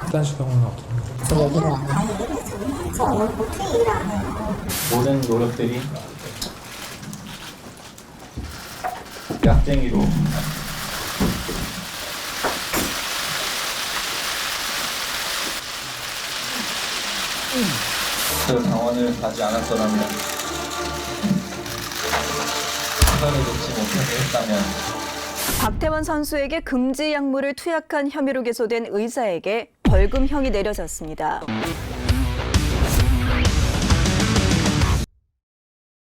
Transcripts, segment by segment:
극단식형은 어떤 저 얘기를 안 해요. 저 어떻게 일 안 해요. 모든 노력들이 약쟁이로 그 강원을 가지 않았더라면 시간을 놓지 못하게 했다면 박태환 선수에게 금지 약물을 투약한 혐의로 기소된 의사에게 벌금형이 내려졌습니다.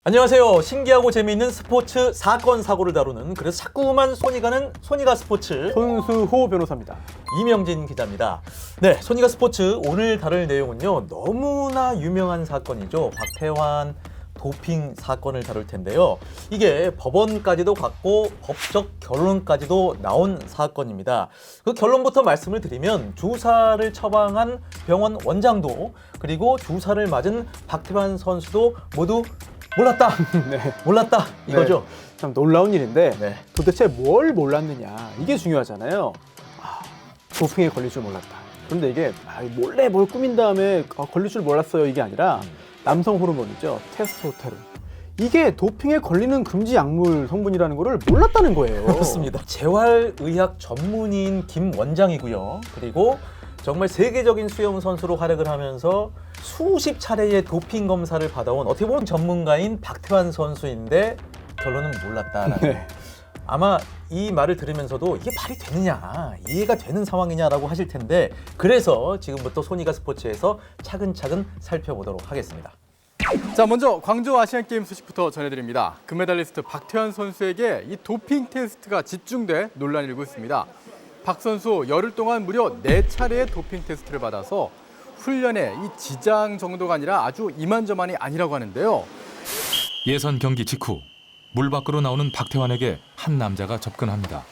안녕하세요. 신기하고 재미있는 스포츠 사건 사고를 다루는 그래서 자꾸만 손이 가는 손이가 스포츠 손수호 변호사입니다. 이명진 기자입니다. 네, 손이가 스포츠 오늘 다룰 내용은요. 너무나 유명한 사건이죠. 박태환 도핑 사건을 다룰 텐데요. 이게 법원까지도 갔고 법적 결론까지도 나온 사건입니다. 그 결론부터 말씀을 드리면 주사를 처방한 병원 원장도 그리고 주사를 맞은 박태환 선수도 모두 몰랐다. 네. 몰랐다. 이거죠. 네, 참 놀라운 일인데 네. 도대체 뭘 몰랐느냐 이게 중요하잖아요. 도핑에 걸릴 줄 몰랐다. 그런데 이게 몰래 뭘 꾸민 다음에 걸릴 줄 몰랐어요 이게 아니라 남성 호르몬이죠. 테스토스테론. 이게 도핑에 걸리는 금지 약물 성분이라는 거를 몰랐다는 거예요. 그렇습니다. 재활의학 전문의인 김 원장이고요. 그리고 정말 세계적인 수영 선수로 활약을 하면서 수십 차례의 도핑 검사를 받아온 어떻게 보면 전문가인 박태환 선수인데 결론은 몰랐다라는. 네. 아마 이 말을 들으면서도 이게 말이 되느냐, 이해가 되는 상황이냐라고 하실 텐데 그래서 지금부터 손이가 스포츠에서 차근차근 살펴보도록 하겠습니다. 자, 먼저 광저우 아시안게임 소식부터 전해드립니다. 금메달리스트 박태환 선수에게 이 도핑 테스트가 집중돼 논란이 일고 있습니다. 박 선수 열흘 동안 무려 4차례의 도핑 테스트를 받아서 훈련에 이 지장 정도가 아니라 아주 이만저만이 아니라고 하는데요. 예선 경기 직후 물 밖으로 나오는 박태환에게 한 남자가 접근합니다.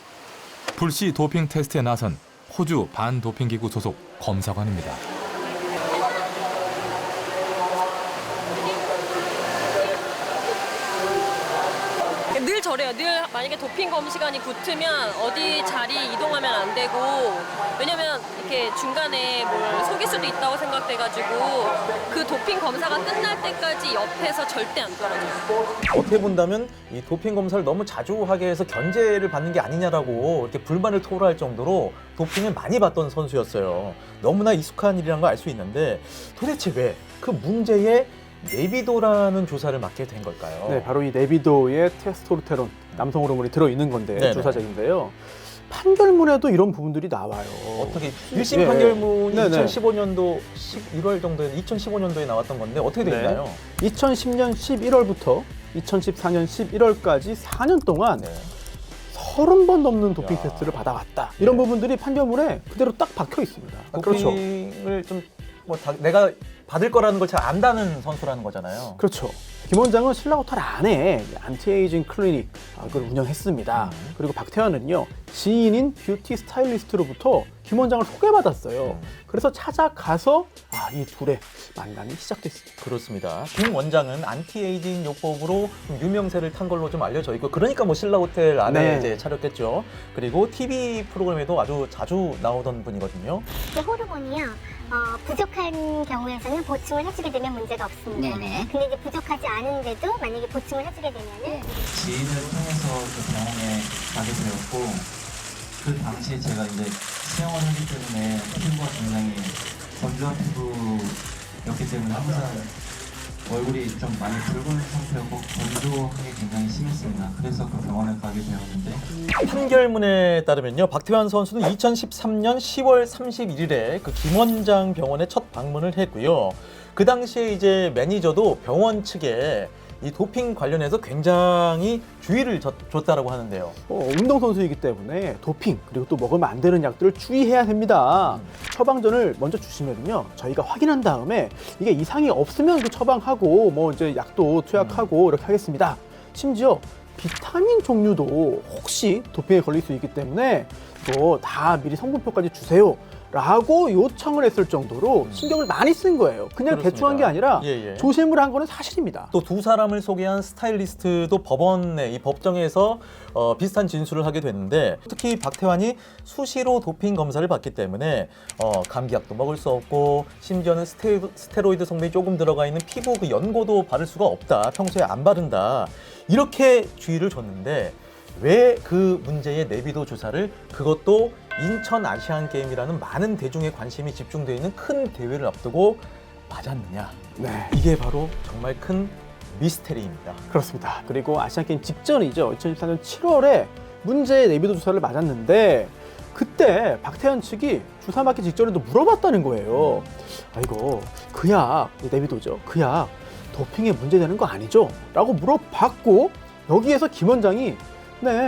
불시 도핑 테스트에 나선 호주 반도핑기구 소속 검사관입니다. 늘 저래요. 늘 만약에 도핑 검 시간이 붙으면 어디 자리 이동하면 안 되고 왜냐면 이렇게 중간에 뭘 속일 수도 있다고 생각돼가지고 그 도핑 검사가 끝날 때까지 옆에서 절대 안 떨어져요. 어떻게 본다면 이 도핑 검사를 너무 자주 하게 해서 견제를 받는 게 아니냐라고 이렇게 불만을 토로할 정도로 도핑을 많이 받던 선수였어요. 너무나 익숙한 일이라는 걸 알 수 있는데 도대체 왜 그 문제의 네비도라는 주사를 맞게 된 걸까요? 네, 바로 이 네비도의 테스토스테론 남성 호르몬이 들어있는 건데 네네. 주사제인데요. 판결문에도 이런 부분들이 나와요. 어떻게 1심 예, 판결문이 네네. 2015년도 11월 정도에 2015년도에 나왔던 건데 어떻게 되어 있나요? 2010년 11월부터 2014년 11월까지 4년 동안 네. 30번 넘는 도핑 야. 테스트를 받아왔다. 이런 부분들이 판결문에 그대로 딱 박혀 있습니다. 그렇죠. 도핑을 좀 내가 받을 거라는 걸 잘 안다는 선수라는 거잖아요. 그렇죠. 김 원장은 신라호텔 안에 안티에이징 클리닉 그걸 운영했습니다. 그리고 박태환은요 지인인 뷰티 스타일리스트로부터 김 원장을 소개받았어요. 그래서 찾아가서 이 둘의 만남이 시작됐습니다. 그렇습니다. 김 원장은 안티에이징 요법으로 좀 유명세를 탄 걸로 좀 알려져 있고 그러니까 뭐 신라 호텔 안에 네. 이제 차렸겠죠. 그리고 TV 프로그램에도 아주 자주 나오던 분이거든요. 그 호르몬이요. 부족한 경우에서는 보충을 해주게 되면 문제가 없습니다. 네네. 근데 이제 부족하지 않은데도 만약에 보충을 해주게 되면은 지인을 통해서 그 병원에 가게 되었고 그 당시에 제가 이제 수영을 하기 때문에 피부가 굉장히 건조한 피부였기 때문에 항상 얼굴이 좀 많이 붉은 상태였고 건조하게 굉장히 심했습니다. 그래서 그 병원에 가게 되었는데 판결문에 따르면요. 박태환 선수는 2013년 10월 31일에 그 김원장 병원에 첫 방문을 했고요. 그 당시에 이제 매니저도 병원 측에 이 도핑 관련해서 굉장히 주의를 줬다라고 하는데요. 운동선수이기 때문에 도핑 그리고 또 먹으면 안 되는 약들을 주의해야 됩니다. 처방전을 먼저 주시면요 저희가 확인한 다음에 이게 이상이 없으면 그 처방하고 뭐 이제 약도 투약하고 이렇게 하겠습니다. 심지어 비타민 종류도 혹시 도핑에 걸릴 수 있기 때문에 또 다 미리 성분표까지 주세요. 라고 요청을 했을 정도로 신경을 많이 쓴 거예요. 그냥 그렇습니다. 대충 한 게 아니라 예, 예. 조심을 한 거는 사실입니다. 또 두 사람을 소개한 스타일리스트도 법원에 이 법정에서 비슷한 진술을 하게 됐는데 특히 박태환이 수시로 도핑 검사를 받기 때문에 감기약도 먹을 수 없고 심지어는 스테로이드 성분이 조금 들어가 있는 피부 그 연고도 바를 수가 없다. 평소에 안 바른다. 이렇게 주의를 줬는데 왜 그 문제의 내비도 주사를 그것도 인천 아시안 게임이라는 많은 대중의 관심이 집중되어 있는 큰 대회를 앞두고 맞았느냐? 네. 이게 바로 정말 큰 미스테리입니다. 그렇습니다. 그리고 아시안게임 직전이죠. 2014년 7월에 문제의 내비도 주사를 맞았는데 그때 박태환 측이 주사 맞기 직전에도 물어봤다는 거예요. 이거 그 약, 내비도죠. 그 약 도핑에 문제되는 거 아니죠? 라고 물어봤고 여기에서 김 원장이 네,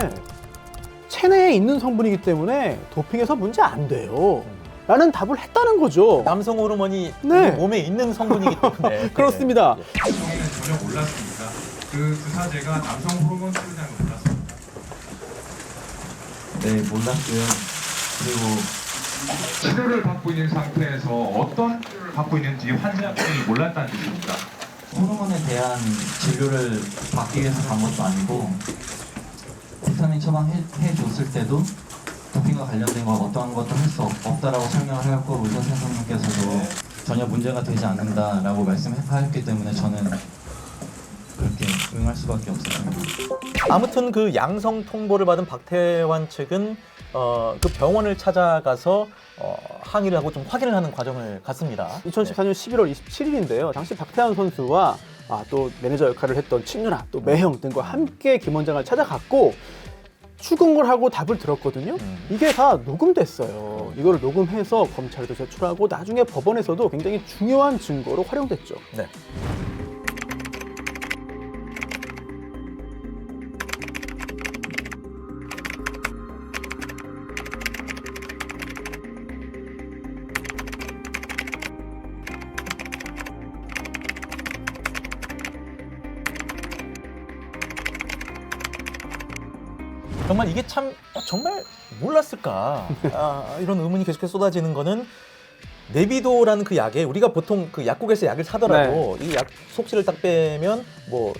체내에 있는 성분이기 때문에 도핑에서 문제 안 돼요. 라는 답을 했다는 거죠. 남성 호르몬이 네. 우리 몸에 있는 성분이기 때문에 그렇습니다. 저희는 전혀 몰랐습니다. 그 주사제가 남성 호르몬 치료제인 걸 몰랐습니다. 네, 몰랐고요. 그리고 치료를 받고 있는 상태에서 어떤 치료를 받고 있는지 환자분이 몰랐다는 뜻입니다. 호르몬에 대한 진료를 받기 위해서 간 것도 아니고 비타민 처방해줬을 때도 도핑과 관련된 거 어떠한 것도 할 수 없다라고 설명을 하였고 의사 선생님께서도 전혀 문제가 되지 않는다라고 말씀하셨기 때문에 저는 그렇게 응할 수밖에 없었습니다. 아무튼 그 양성 통보를 받은 박태환 측은 그 병원을 찾아가서 항의를 하고 좀 확인을 하는 과정을 갔습니다. 2014년 11월 27일인데요. 당시 박태환 선수와 또 매니저 역할을 했던 친누나, 또 매형 등과 함께 김 원장을 찾아갔고 추궁을 하고 답을 들었거든요. 이게 다 녹음됐어요. 이거를 녹음해서 검찰에도 제출하고 나중에 법원에서도 굉장히 중요한 증거로 활용됐죠. 네. 정말 이게 참 정말 몰랐을까 이런 의문이 계속해서 쏟아지는 거는 네비도라는 그 약에 우리가 보통 그 약국에서 약을 사더라도 이 약 속지를 딱 빼면 뭐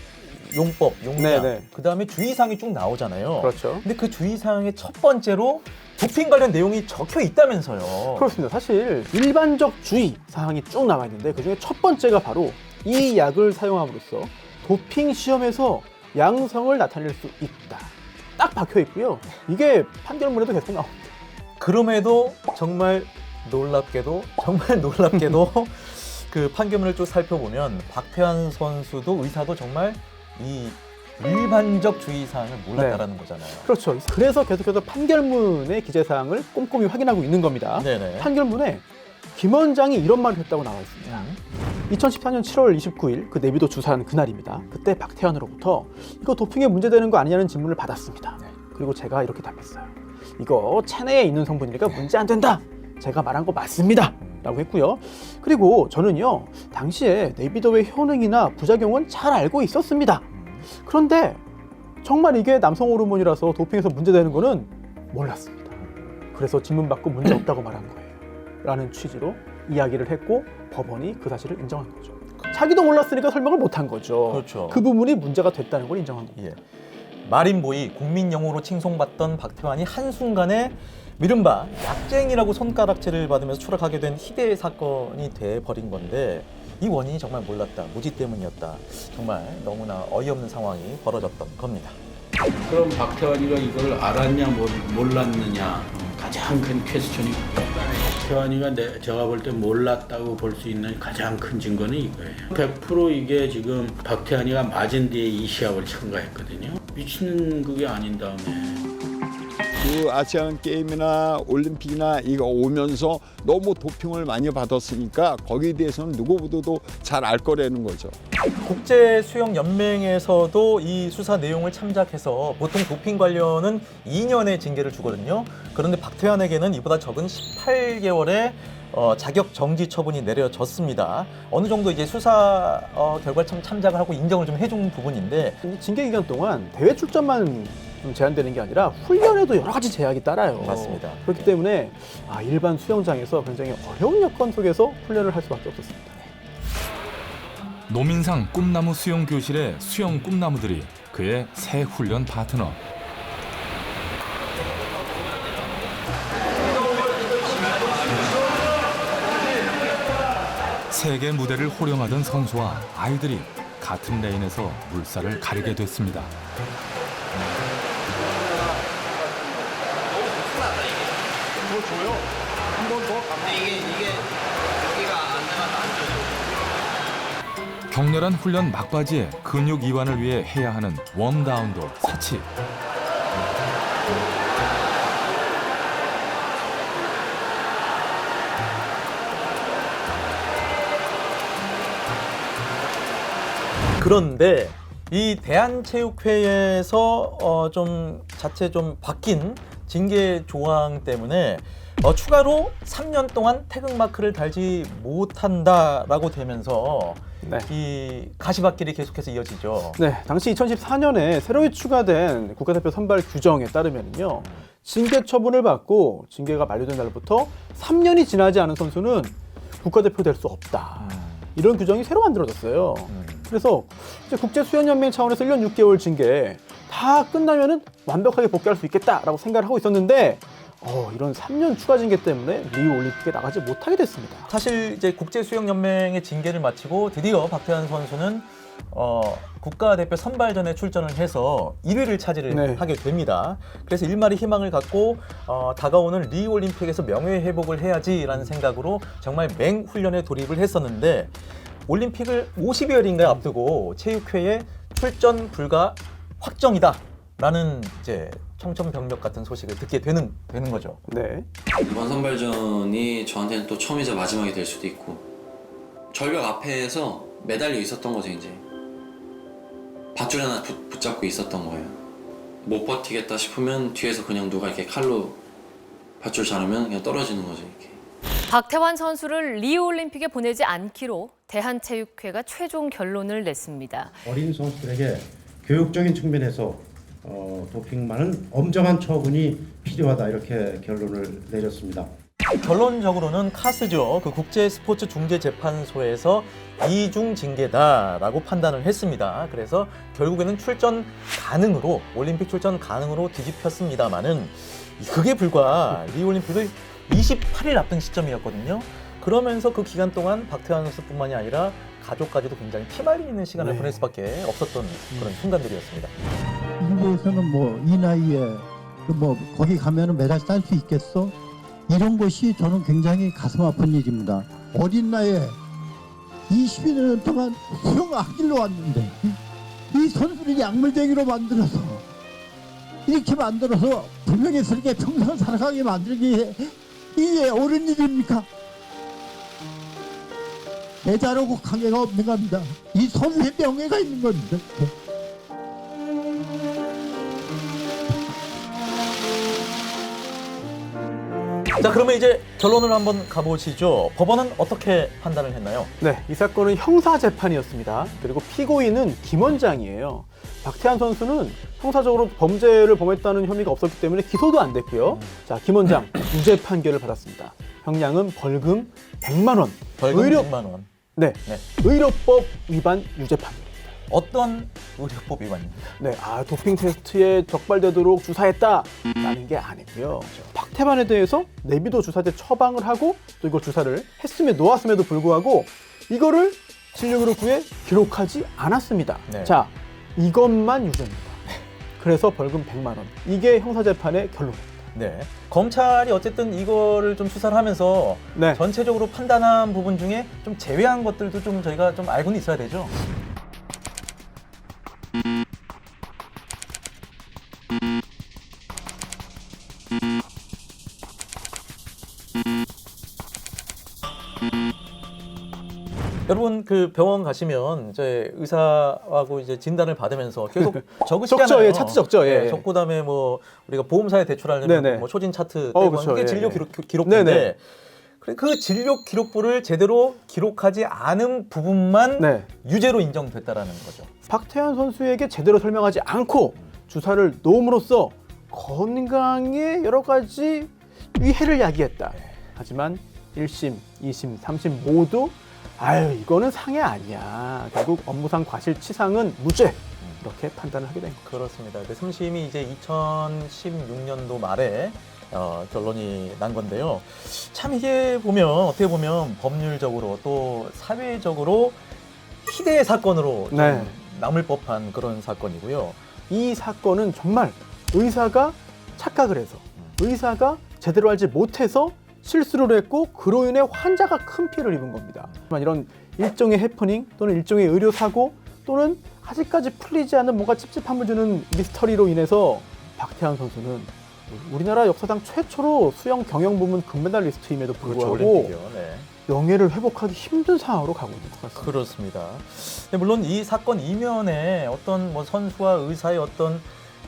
용법, 용량 네네. 그다음에 주의사항이 쭉 나오잖아요. 그렇죠. 근데 그 주의사항의 첫 번째로 도핑 관련 내용이 적혀 있다면서요. 그렇습니다. 사실 일반적 주의 사항이 쭉 나와 있는데 그중에 첫 번째가 바로 이 약을 사용함으로써 도핑 시험에서 양성을 나타낼 수 있다. 딱 박혀 있고요. 이게 판결문에도 계속 나옵니다. 그럼에도 정말 놀랍게도 그 판결문을 쭉 살펴보면 박태환 선수도 의사도 정말 이 일반적 주의사항을 몰랐다라는 거잖아요. 그렇죠. 그래서 계속해서 판결문의 기재사항을 꼼꼼히 확인하고 있는 겁니다. 네네. 판결문에 김 원장이 이런 말을 했다고 나와 있습니다. 2014년 7월 29일 그 내비도 주사한 그날입니다. 그때 박태환으로부터 이거 도핑에 문제되는 거 아니냐는 질문을 받았습니다. 그리고 제가 이렇게 답했어요. 이거 체내에 있는 성분이니까 문제 안 된다. 제가 말한 거 맞습니다. 라고 했고요. 그리고 저는요, 당시에 네비도의 효능이나 부작용은 잘 알고 있었습니다. 그런데 정말 이게 남성 호르몬이라서 도핑에서 문제되는 거는 몰랐습니다. 그래서 질문받고 문제 없다고 말한 거예요. 라는 취지로 이야기를 했고 법원이 그 사실을 인정한 거죠. 자기도 몰랐으니까 설명을 못한 거죠. 그렇죠. 그 부분이 문제가 됐다는 걸 인정한 거예요. 예. 마린보이 국민 영웅으로 칭송받던 박태환이 한순간에 이른바 약쟁이라고 손가락질을 받으면서 추락하게 된 희대의 사건이 돼버린 건데 이 원인이 정말 몰랐다, 무지 때문이었다. 정말 너무나 어이없는 상황이 벌어졌던 겁니다. 그럼 박태환이가 이걸 알았냐 몰랐느냐 가장 큰 퀘스천이 박태환이가 제가 볼 때 몰랐다고 볼 수 있는 가장 큰 증거는 이거예요. 100% 이게 지금 박태환이가 맞은 뒤에 이 시합을 참가했거든요. 미친 그게 아닌 다음에 그 아시안 게임이나 올림픽이나 이거 오면서 너무 도핑을 많이 받았으니까 거기에 대해서는 누구보다도 잘 알 거라는 거죠. 국제수영연맹에서도 이 수사 내용을 참작해서 보통 도핑 관련은 2년의 징계를 주거든요. 그런데 박태환에게는 이보다 적은 18개월의 자격 정지 처분이 내려졌습니다. 어느 정도 이제 수사 결과를 참작을 하고 인정을 좀 해준 부분인데 징계 기간 동안 대회 출전만 좀 제한되는 게 아니라 훈련에도 여러 가지 제약이 따라요. 맞습니다. 그렇기 때문에 일반 수영장에서 굉장히 어려운 여건 속에서 훈련을 할 수밖에 없었습니다. 노민상 꿈나무 수영 교실의 수영 꿈나무들이 그의 새 훈련 파트너. 세계 무대를 호령하던 선수와 아이들이 같은 레인에서 물살을 가리게 됐습니다. 격렬한 훈련 막바지에 근육 이완을 위해 해야 하는 웜다운도 사치. 그런데 이 대한체육회에서 좀 자체 좀 바뀐 징계 조항 때문에 추가로 3년 동안 태극마크를 달지 못한다라고 되면서 네. 이 가시밭길이 계속해서 이어지죠. 네, 당시 2014년에 새로 추가된 국가대표 선발 규정에 따르면요, 징계 처분을 받고 징계가 만료된 날부터 3년이 지나지 않은 선수는 국가대표 될 수 없다. 이런 규정이 새로 만들어졌어요. 그래서 이제 국제수영연맹 차원에서 1년 6개월 징계 다 끝나면은 완벽하게 복귀할 수 있겠다라고 생각을 하고 있었는데 이런 3년 추가 징계 때문에 리우 올림픽에 나가지 못하게 됐습니다. 사실 이제 국제수영연맹의 징계를 마치고 드디어 박태환 선수는 국가대표 선발전에 출전을 해서 1위를 차지를 하게 됩니다. 그래서 일말의 희망을 갖고 다가오는 리우 올림픽에서 명예 회복을 해야지라는 생각으로 정말 맹훈련에 돌입을 했었는데 올림픽을 50여일인가 앞두고 체육회에 출전 불가 확정이다라는 이제 청천벽력 같은 소식을 듣게 되는 거죠. 네. 이번 선발전이 저한테는 또 처음이자 마지막이 될 수도 있고 절벽 앞에서 매달려 있었던 거죠. 이제 밧줄 하나 붙잡고 있었던 거예요. 못 버티겠다 싶으면 뒤에서 그냥 누가 이렇게 칼로 밧줄 자르면 그냥 떨어지는 거죠. 이렇게. 박태환 선수를 리우올림픽에 보내지 않기로 대한체육회가 최종 결론을 냈습니다. 어린 선수들에게 교육적인 측면에서 도핑만은 엄정한 처분이 필요하다 이렇게 결론을 내렸습니다. 결론적으로는 카스죠. 그 국제스포츠중재재판소에서 이중 징계다라고 판단을 했습니다. 그래서 결국에는 출전 가능으로 올림픽 출전 가능으로 뒤집혔습니다만은 그게 불과 리우올림픽을 28일 앞둔 시점이었거든요. 그러면서 그 기간 동안 박태환 선수뿐만이 아니라 가족까지도 굉장히 피말리는 시간을 보낼 수밖에 없었던 그런 순간들이었습니다. 인도에서는 뭐 이 나이에 뭐 거기 가면은 메달 딸 수 있겠어? 이런 것이 저는 굉장히 가슴 아픈 일입니다. 어린 나이에 20여 년 동안 수영하길로 왔는데 이 선수를 약물쟁이로 만들어서 이렇게 만들어서 불명예스럽게 평생 살아가게 만들기 이게 옳은 일입니까? 배자르고 관계가 없는 겁니다. 이 선수의 명예가 있는 겁니다. 자, 그러면 이제 결론을 한번 가보시죠. 법원은 어떻게 판단을 했나요? 네, 이 사건은 형사재판이었습니다. 그리고 피고인은 김 원장이에요. 박태환 선수는 형사적으로 범죄를 범했다는 혐의가 없었기 때문에 기소도 안 됐고요. 자, 김 원장 유죄 판결을 받았습니다. 형량은 벌금 100만 원. 벌금 100만 원. 네, 의료법 위반 유죄 판결. 어떤 의료법 위반입니까? 네, 도핑 테스트에 적발되도록 주사했다라는 게 아니고요. 박태환에 대해서 내비도 주사제 처방을 하고 또 이걸 주사를 놓았음에도 불구하고 이거를 진료기록 부에 기록하지 않았습니다. 네. 자, 이것만 유죄입니다. 그래서 벌금 100만 원. 이게 형사재판의 결론입니다. 네, 검찰이 어쨌든 이거를 좀 수사를 하면서 전체적으로 판단한 부분 중에 좀 제외한 것들도 좀 저희가 좀 알고는 있어야 되죠. 여러분 그 병원 가시면 이제 의사하고 이제 진단을 받으면서 계속 적으시잖아요. 적죠, 차트 적죠. 예. 적고 그다음에 뭐 우리가 보험사에 대출하려면 뭐 초진 차트 떼고 그렇죠. 이게 진료 기록부인데 그 진료 기록부를 제대로 기록하지 않은 부분만 유죄로 인정됐다라는 거죠. 박태환 선수에게 제대로 설명하지 않고 주사를 놓음으로써 건강에 여러 가지 위해를 야기했다. 하지만 1심, 2심, 3심 모두 아유 이거는 상해 아니야. 결국 업무상 과실치상은 무죄. 이렇게 판단을 하게 된 거죠. 그렇습니다. 3심이 이제 2016년도 말에 결론이 난 건데요. 참 이게 보면 어떻게 보면 법률적으로 또 사회적으로 희대의 사건으로 좀 네. 남을 법한 그런 사건이고요. 이 사건은 정말 의사가 착각을 해서 의사가 제대로 알지 못해서 실수를 했고 그로 인해 환자가 큰 피해를 입은 겁니다. 하지만 이런 일종의 해프닝 또는 일종의 의료사고 또는 아직까지 풀리지 않은 뭔가 찝찝함을 주는 미스터리로 인해서 박태환 선수는 우리나라 역사상 최초로 수영 경영 부문 금메달리스트임에도 불구하고 올림픽이요. 네. 명예를 회복하기 힘든 상황으로 가고 있는 것 같습니다. 그렇습니다. 네, 물론 이 사건 이면에 어떤 뭐 선수와 의사의 어떤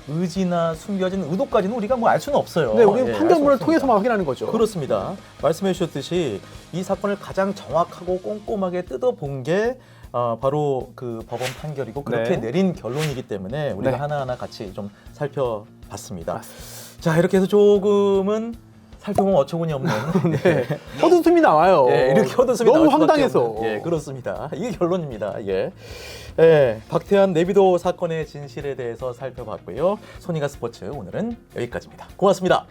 의지나 숨겨진 의도까지는 우리가 뭐 알 수는 없어요. 네, 우리는 예, 판결문을 알수 통해서만 확인하는 거죠. 그렇습니다. 말씀해 주셨듯이 이 사건을 가장 정확하고 꼼꼼하게 뜯어본 게 바로 그 법원 판결이고 그렇게 네. 내린 결론이기 때문에 우리가 네. 하나하나 같이 좀 살펴봤습니다. 자, 이렇게 해서 조금은 살펴보면 어처구니 없는 네. 헛웃음이 나와요. 예, 이렇게 헛웃음이 너무 나올 수밖에 황당해서. 없는. 예, 그렇습니다. 이게 결론입니다. 예. 예, 박태환 내비도 사건의 진실에 대해서 살펴봤고요. 소니가 스포츠 오늘은 여기까지입니다. 고맙습니다.